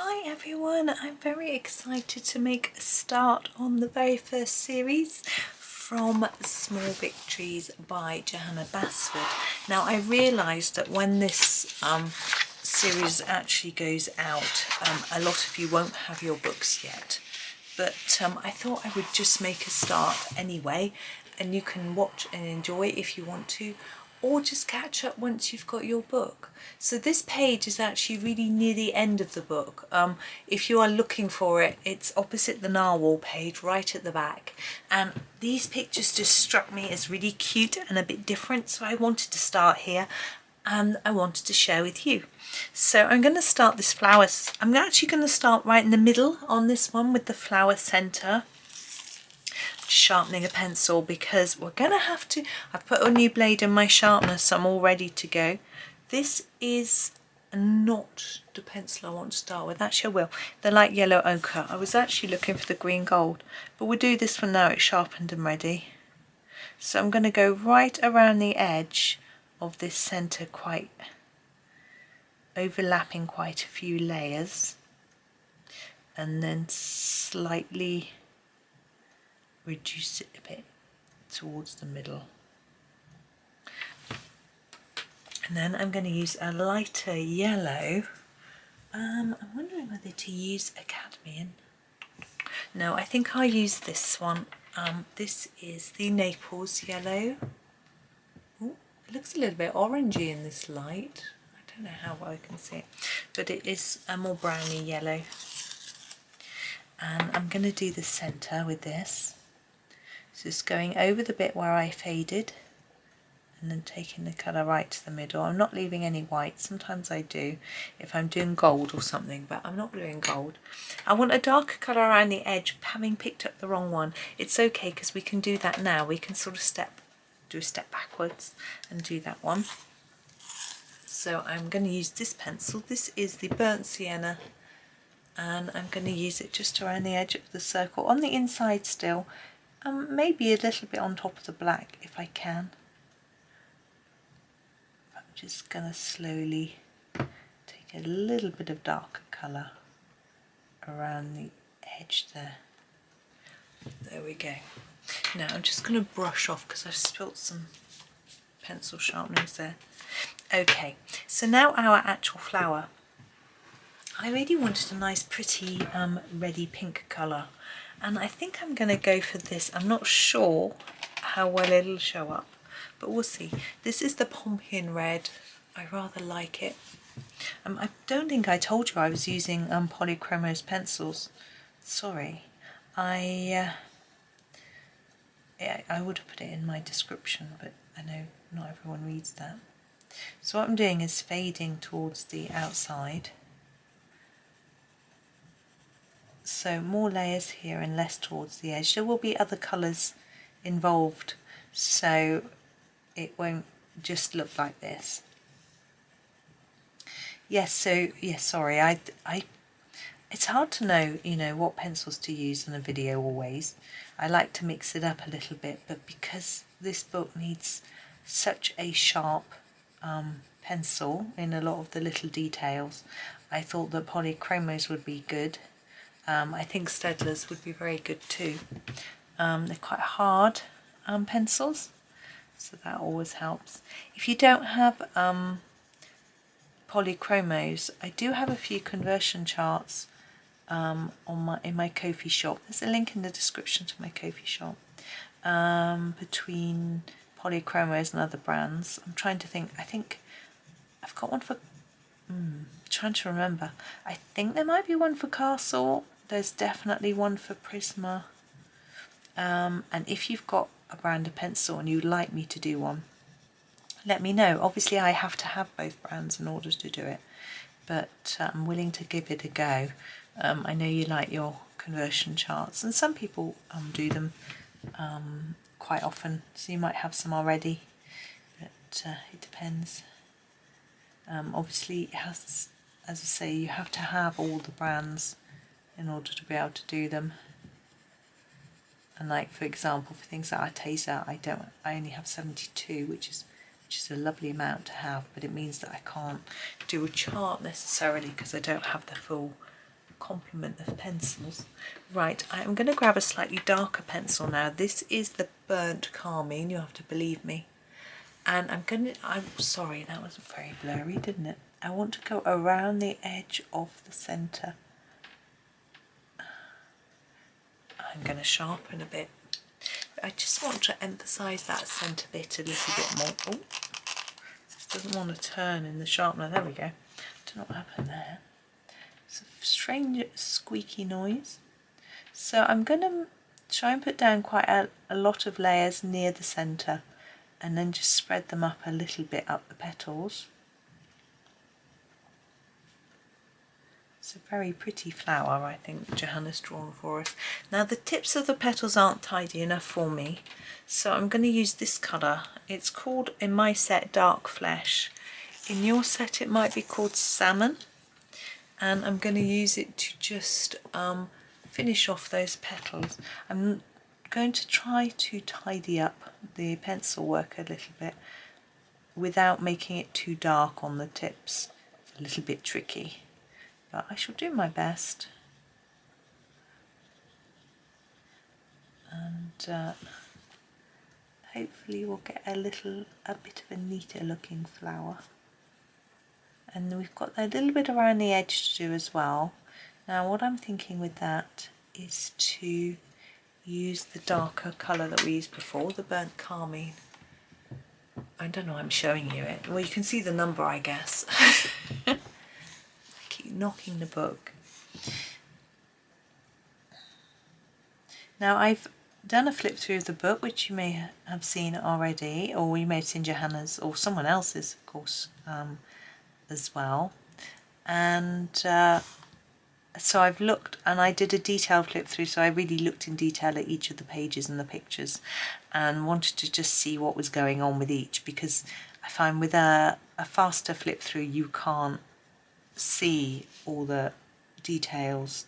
Hi everyone, I'm very excited to make a start on the very first series from Small Victories by Johanna Basford. Now I realised that when this series actually goes out, a lot of you won't have your books yet, but I thought I would just make a start anyway, and you can watch and enjoy if you want to, or just catch up once you've got your book. So this page is actually really near the end of the book. If you are looking for it, it's opposite the narwhal page, right at the back. And these pictures just struck me as really cute and a bit different, so I wanted to start here and I wanted to share with you. So I'm going to start this flower. I'm actually going to start right in the middle on this one with the flower centre. Sharpening a pencil because we're going to have to, I've put a new blade in my sharpener, so I'm all ready to go. This is not the pencil I want to start with. Actually I will. The light yellow ochre. I was actually looking for the green gold, but we'll do this one now. It's sharpened and ready. So I'm going to go right around the edge of this centre, quite overlapping quite a few layers, and then slightly reduce it a bit towards the middle. And then I'm going to use a lighter yellow. I'm wondering whether to use a cadmium. No, I think I'll use this one. This is the Naples yellow. Ooh, it looks a little bit orangey in this light. I don't know how well I can see it, but it is a more browny yellow. And I'm going to do the centre with this. So just going over the bit where I faded and then taking the colour right to the middle. I'm not leaving any white. Sometimes I do if I'm doing gold or something, but I'm not doing gold. I want a darker colour around the edge, having picked up the wrong one. It's okay because we can do that now. We can sort of do a step backwards and do that one. So I'm going to use this pencil. This is the burnt sienna, and I'm going to use it just around the edge of the circle on the inside still. Maybe a little bit on top of the black if I can. I'm just going to slowly take a little bit of darker colour around the edge there. There we go. Now I'm just going to brush off because I've spilt some pencil sharpeners there. Okay, so now our actual flower. I really wanted a nice pretty reddy pink colour, and I think I'm going to go for this. I'm not sure how well it'll show up, but we'll see. This is the pompeian red. I rather like it. I don't think I told you I was using Polychromos pencils. Sorry. I would have put it in my description, but I know not everyone reads that. So what I'm doing is fading towards the outside. So more layers here and less towards the edge. There will be other colours involved, so it won't just look like this. Yes, so yes, sorry, it's hard to know, you know, what pencils to use in a video always. I like to mix it up a little bit, but because this book needs such a sharp pencil in a lot of the little details, I thought that Polychromos would be good. I think Staedtler's would be very good too. They're quite hard pencils, so that always helps. If you don't have Polychromos, I do have a few conversion charts in my Ko-fi shop. There's a link in the description to my Ko-fi shop between Polychromos and other brands. I'm trying to think. I think I've got one for. Trying to remember. I think there might be one for Castell. There's definitely one for Prisma. And if you've got a brand of pencil and you'd like me to do one, let me know. Obviously I have to have both brands in order to do it, but I'm willing to give it a go. I know you like your conversion charts, and some people do them quite often, so you might have some already, but it depends. Obviously it has, as I say, you have to have all the brands in order to be able to do them. And like, for example, for things like Arteza, I only have 72, which is a lovely amount to have, but it means that I can't do a chart necessarily because I don't have the full complement of pencils. Right, I'm going to grab a slightly darker pencil now. This is the burnt carmine, you have to believe me. And I'm sorry, that was very blurry, didn't it? I want to go around the edge of the centre. I'm going to sharpen a bit. I just want to emphasise that centre bit a little bit more. Oh, this doesn't want to turn in the sharpener. There we go. Don't know what happened there. It's a strange squeaky noise. So I'm going to try and put down quite a lot of layers near the centre, and then just spread them up a little bit up the petals. It's a very pretty flower, I think, Johanna's drawn for us. Now the tips of the petals aren't tidy enough for me, so I'm going to use this colour. It's called, in my set, Dark Flesh. In your set it might be called Salmon, and I'm going to use it to just finish off those petals. I'm going to try to tidy up the pencil work a little bit without making it too dark on the tips. It's a little bit tricky, but I shall do my best. And hopefully we'll get a bit of a neater looking flower. And we've got a little bit around the edge to do as well. Now what I'm thinking with that is to use the darker colour that we used before, the burnt carmine. I don't know, I'm showing you it. Well, you can see the number, I guess. I keep knocking the book. Now I've done a flip through of the book, which you may have seen already, or you may have seen Johanna's or someone else's, of course, as well. And so I've looked, and I did a detailed flip through, so I really looked in detail at each of the pages and the pictures and wanted to just see what was going on with each, because I find with a faster flip through you can't see all the details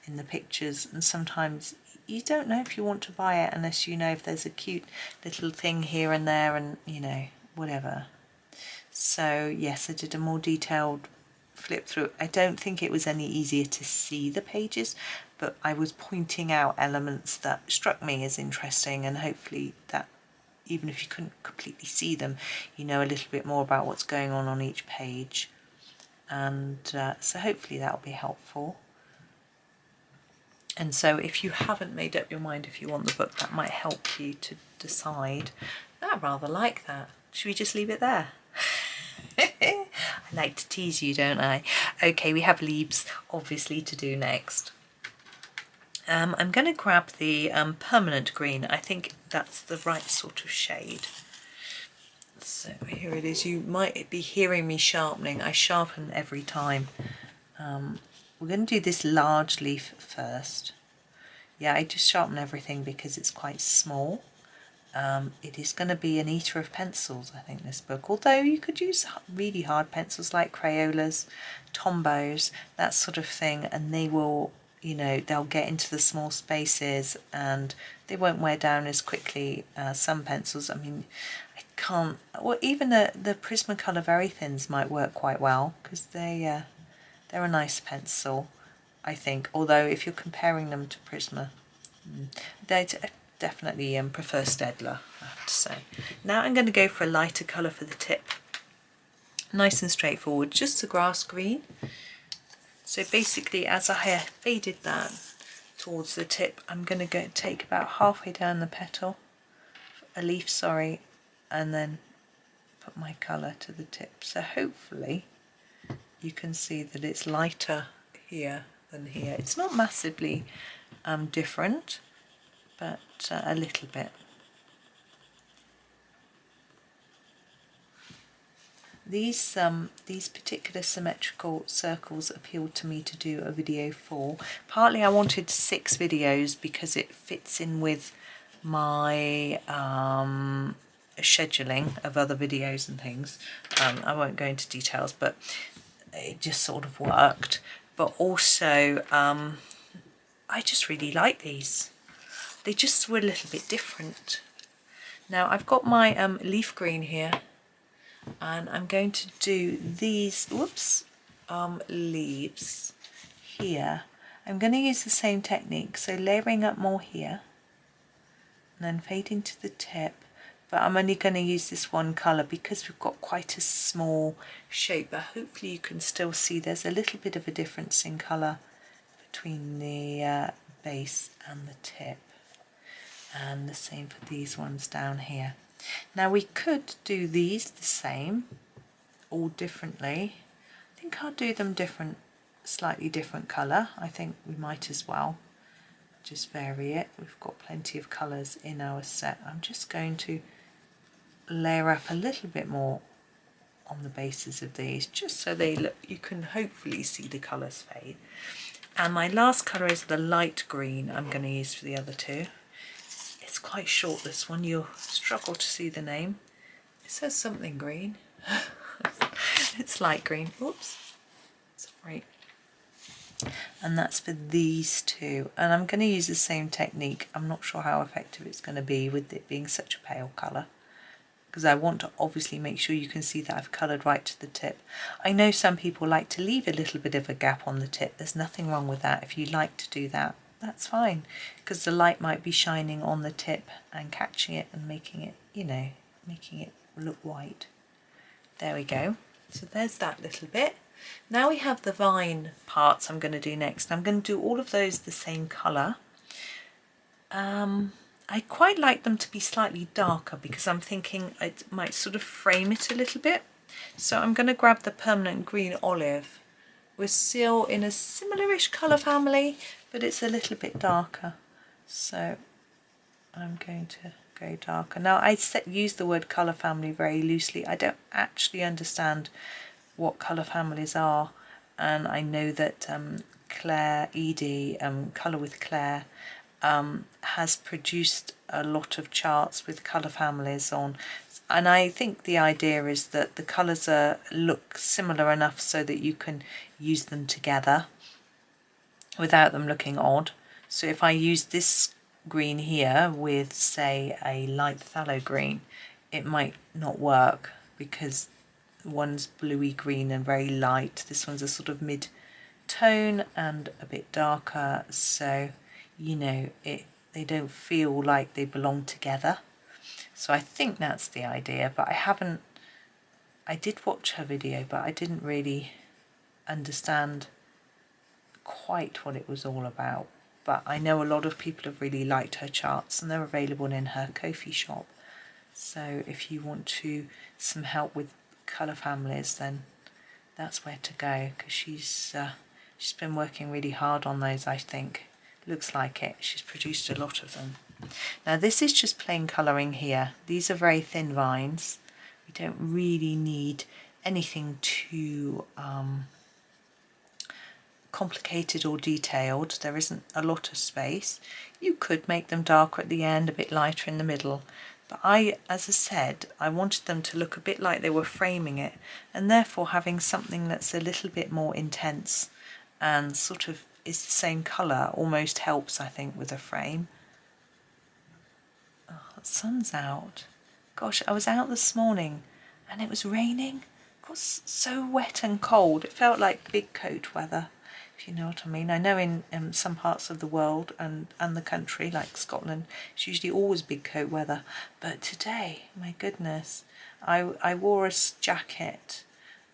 in the pictures, and sometimes you don't know if you want to buy it unless you know if there's a cute little thing here and there, and you know, whatever. So yes, I did a more detailed flip through. I don't think it was any easier to see the pages, but I was pointing out elements that struck me as interesting, and hopefully that even if you couldn't completely see them, you know a little bit more about what's going on each page. And so hopefully that'll be helpful. And so if you haven't made up your mind if you want the book, that might help you to decide. I rather like that. Should we just leave it there? I like to tease you, don't I? Okay, we have leaves obviously to do next. I'm going to grab the permanent green. I think that's the right sort of shade. So here it is. You might be hearing me sharpening. I sharpen every time. We're going to do this large leaf first. Yeah, I just sharpen everything because it's quite small. It is going to be an eater of pencils, I think, this book. Although you could use really hard pencils like Crayolas, Tombows, that sort of thing, and they will, you know, they'll get into the small spaces and they won't wear down as quickly as some pencils. I mean, I can't, well, even the Prismacolor Very Thins might work quite well because they're a nice pencil, I think. Although if you're comparing them to Prisma, they definitely prefer Staedtler, I have to say. Now I'm going to go for a lighter colour for the tip. Nice and straightforward, just the grass green. So basically, as I faded that towards the tip, I'm going to go take about halfway down the petal, a leaf, sorry, and then put my colour to the tip. So hopefully you can see that it's lighter here than here. It's not massively different, but a little bit. These particular symmetrical circles appealed to me to do a video for. Partly I wanted 6 videos because it fits in with my scheduling of other videos and things. I won't go into details, but it just sort of worked. But also I just really like these. They just were a little bit different. Now I've got my leaf green here, and I'm going to do these leaves here, I'm going to use the same technique, so layering up more here and then fading to the tip, but I'm only going to use this one colour because we've got quite a small shape, but hopefully you can still see there's a little bit of a difference in colour between the base and the tip, and the same for these ones down here. Now we could do these the same, all differently. I think I'll do them slightly different colour. I think we might as well just vary it. We've got plenty of colours in our set. I'm just going to layer up a little bit more on the bases of these, just so they look, you can hopefully see the colours fade. And my last colour is the light green I'm going to use for the other two. It's quite short, this one, you'll struggle to see the name. It says something green. It's light green. Oops, sorry. And that's for these two, and I'm going to use the same technique. I'm not sure how effective it's going to be with it being such a pale colour, because I want to obviously make sure you can see that I've coloured right to the tip. I know some people like to leave a little bit of a gap on the tip. There's nothing wrong with that. If you like to do that, that's fine, because the light might be shining on the tip and catching it and making it, you know, making it look white. There we go. So there's that little bit. Now we have the vine parts I'm going to do next. I'm going to do all of those the same colour. I quite like them to be slightly darker because I'm thinking it might sort of frame it a little bit. So I'm going to grab the permanent green olive. We're still in a similar-ish colour family, but it's a little bit darker. So I'm going to go darker. Now I use the word colour family very loosely. I don't actually understand what colour families are, and I know that Claire Edie, Colour with Claire, has produced a lot of charts with colour families on, and I think the idea is that the colours look similar enough so that you can use them together without them looking odd. So if I use this green here with, say, a light phthalo green, it might not work because one's bluey green and very light. This one's a sort of mid-tone and a bit darker, so you know they don't feel like they belong together. So I think that's the idea, but I did watch her video, but I didn't really understand quite what it was all about. But I know a lot of people have really liked her charts, and they're available in her Ko-fi shop. So if you want some help with colour families, then that's where to go, because she's been working really hard on those. I think looks like it. She's produced a lot of them. Now this is just plain colouring here. These are very thin vines. We don't really need anything too complicated or detailed. There isn't a lot of space. You could make them darker at the end, a bit lighter in the middle. But as I said, I wanted them to look a bit like they were framing it, and therefore having something that's a little bit more intense and sort of is the same colour almost helps, I think, with a frame. Oh, the sun's out. Gosh, I was out this morning and it was raining. It was so wet and cold. It felt like big coat weather, if you know what I mean. I know in some parts of the world and the country, like Scotland, it's usually always big coat weather. But today, my goodness, I wore a jacket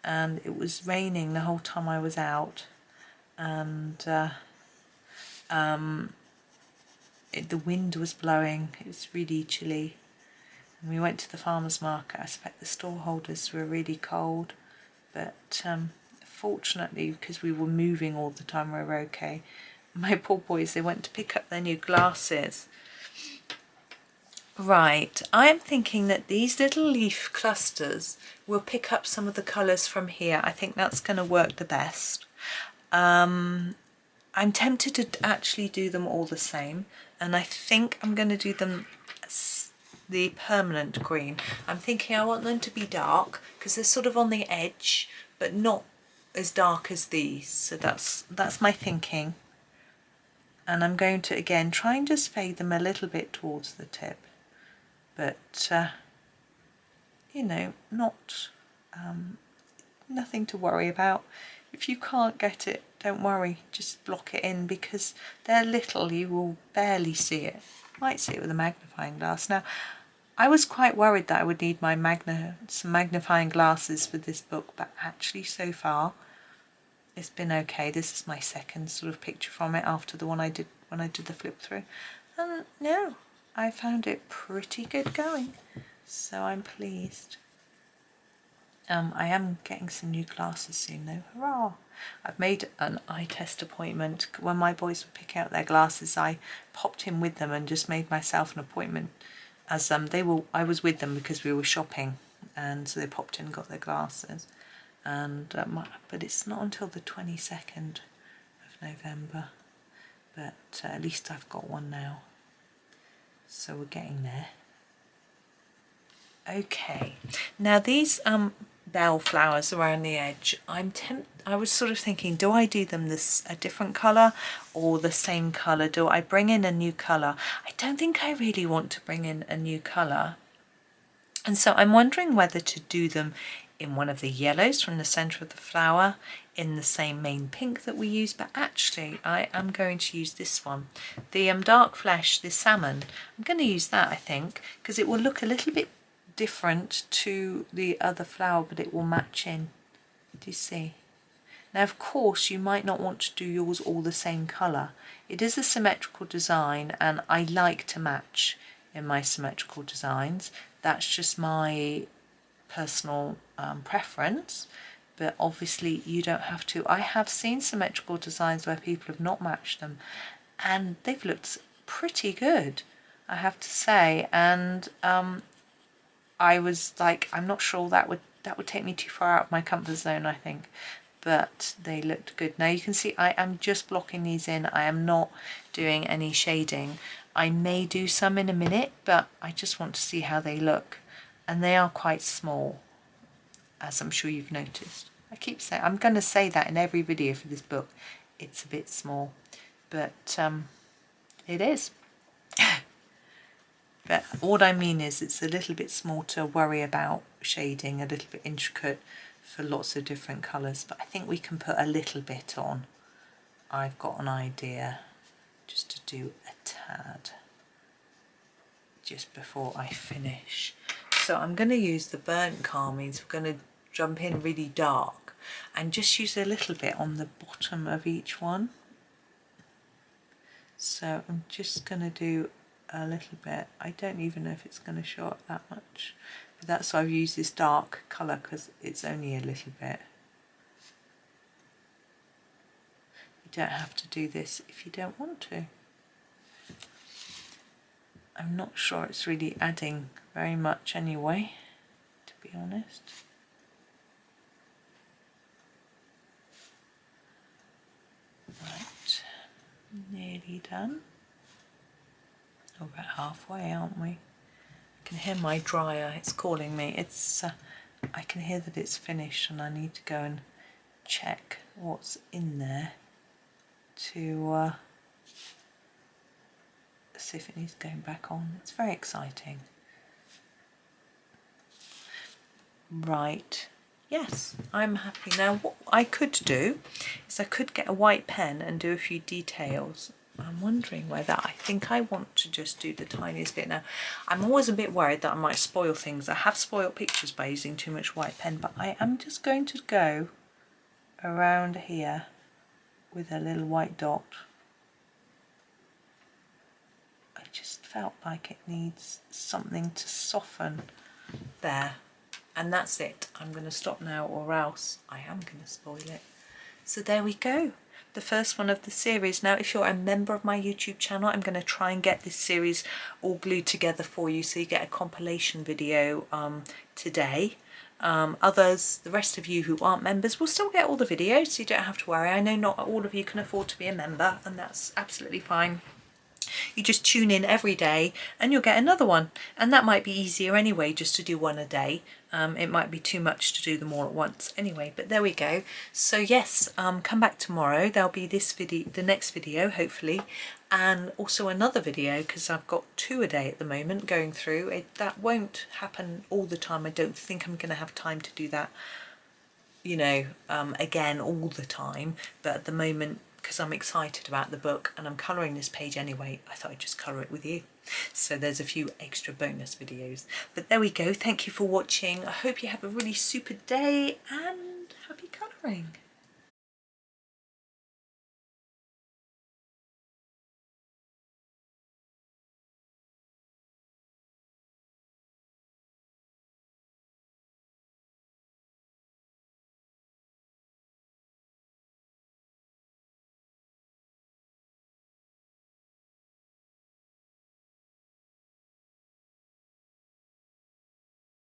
and it was raining the whole time I was out. And the wind was blowing. It was really chilly. And we went to the farmer's market. I suspect the store holders were really cold. But fortunately, because we were moving all the time, we were okay. My poor boys, they went to pick up their new glasses. Right, I'm thinking that these little leaf clusters will pick up some of the colours from here. I think that's going to work the best. I'm tempted to actually do them all the same, and I think I'm going to do them the permanent green. I'm thinking I want them to be dark because they're sort of on the edge, but not as dark as these. So that's my thinking. And I'm going to again try and just fade them a little bit towards the tip, but you know, not nothing to worry about. If you can't get it don't worry, just block it in, because they're little, you will barely see it. You might see it with a magnifying glass. Now, I was quite worried that I would need my some magnifying glasses for this book, but actually so far it's been okay. This is my second sort of picture from it after the one I did when I did the flip through. And no, I found it pretty good going, so I'm pleased. I am getting some new glasses soon though, hurrah! I've made an eye test appointment. When my boys were picking out their glasses, I popped in with them and just made myself an appointment, as I was with them because we were shopping, and so they popped in and got their glasses. And but it's not until the 22nd of November, but at least I've got one now, so we're getting there. Okay, now these bell flowers around the edge, I was sort of thinking, do I do them a different colour or the same colour? Do I bring in a new colour? I don't think I really want to bring in a new colour, and so I'm wondering whether to do them in one of the yellows from the centre of the flower, in the same main pink that we use, but actually I am going to use this one, the dark flesh, the salmon. I'm going to use that, I think, because it will look a little bit different to the other flower, but it will match in. Do you see? Now, of course, you might not want to do yours all the same colour. It is a symmetrical design, and I like to match in my symmetrical designs. That's just my personal preference, but obviously you don't have to. I have seen symmetrical designs where people have not matched them, and they've looked pretty good, I have to say. And I was like, I'm not sure that would take me too far out of my comfort zone, I think, but they looked good. Now you can see I am just blocking these in. I am not doing any shading. I may do some in a minute, but I just want to see how they look, and they are quite small, as I'm sure you've noticed. I keep saying, I'm going to say that in every video for this book, it's a bit small, but it is. But what I mean is it's a little bit small to worry about shading, a little bit intricate for lots of different colours, but I think we can put a little bit on. I've got an idea just to do a tad just before I finish. So I'm going to use the burnt carmines. We're going to jump in really dark and just use a little bit on the bottom of each one. So I'm just going to do a little bit. I don't even know if it's going to show up that much, but that's why I've used this dark colour, because it's only a little bit. You don't have to do this if you don't want to. I'm not sure it's really adding very much anyway, to be honest. Right, nearly done. We're about halfway, aren't we? I can hear my dryer, it's calling me. I can hear that it's finished, and I need to go and check what's in there to see if it needs going back on. It's very exciting. Right, yes, I'm happy. Now what I could do is I could get a white pen and do a few details. I'm wondering whether I think I want to just do the tiniest bit. Now, I'm always a bit worried that I might spoil things. I have spoiled pictures by using too much white pen, but I am just going to go around here with a little white dot. I just felt like it needs something to soften there. And that's it. I'm going to stop now, or else I am going to spoil it. So there we go. The first one of the series. Now, if you're a member of my YouTube channel, I'm going to try and get this series all glued together for you, so you get a compilation video today. The rest of you who aren't members will still get all the videos, so you don't have to worry. I know not all of you can afford to be a member, and that's absolutely fine. You just tune in every day and you'll get another one, and that might be easier anyway, just to do one a day. It might be too much to do them all at once anyway, but there we go. So yes, come back tomorrow. There'll be this video, the next video hopefully, and also another video, because I've got 2 a day at the moment going through. That won't happen all the time. I don't think I'm going to have time to do that you know, again all the time, but at the moment, because I'm excited about the book and I'm colouring this page anyway, I thought I'd just colour it with you. So there's a few extra bonus videos. But there we go. Thank you for watching. I hope you have a really super day and happy colouring.